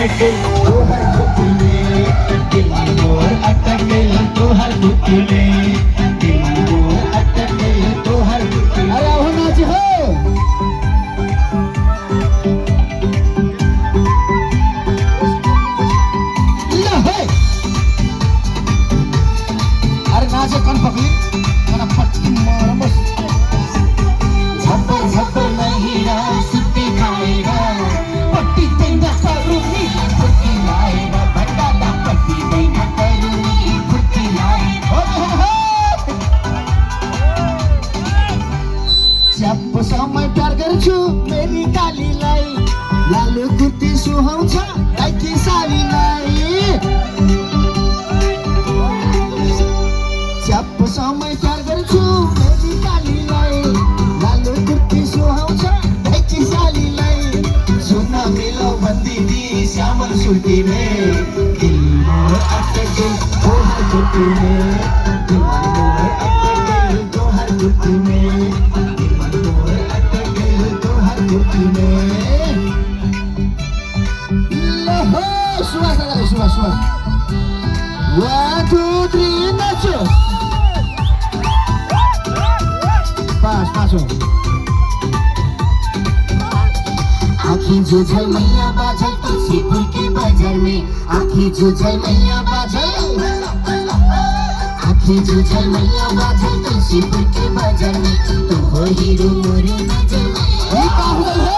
अटकेल तोहर पुतले दिल मोर अटकेल तोहर पुतले दिल मोर अटकेल तोहर पुतले अरे हो नाची हो अरे नाचे कान पकली मला पटकी मार बस झप्पर झप्पर महिरा सुट्टी खाएगा पट्टी देना करूंगी फुट्टी लाएगा बटाटा पट्टी देना करूंगी फुट्टी लाएगा जब समय प्यार गर्छु मेरी कालीलाई लालु कुर्ती सुहाउँछ दाइकी सालीलाई जब समय प्यार गर्छु मेरी कालीलाई लालु कुर्ती सुहाउँछ दाइकी सालीलाई सुना मिलो बंदी दी श्यामल सुर्ती में दिल मोर अटकेल तोहर पुतले में दिल मोर अटकेल तोहर पुतले में दिल मोर अटकेल तोहर पुतले में लहो सुवास लगाले सुवास 1 2 3 नाचो पास नाचो आँखी जुझल मैया बाझल तुलसीपुर के बाजार में आँखी जुझल मैया बाझल आँखी जुझल मैया बाझल तुलसीपुर के बाजार में तुम हो हीरो मोरे नजर में ये का हो गई है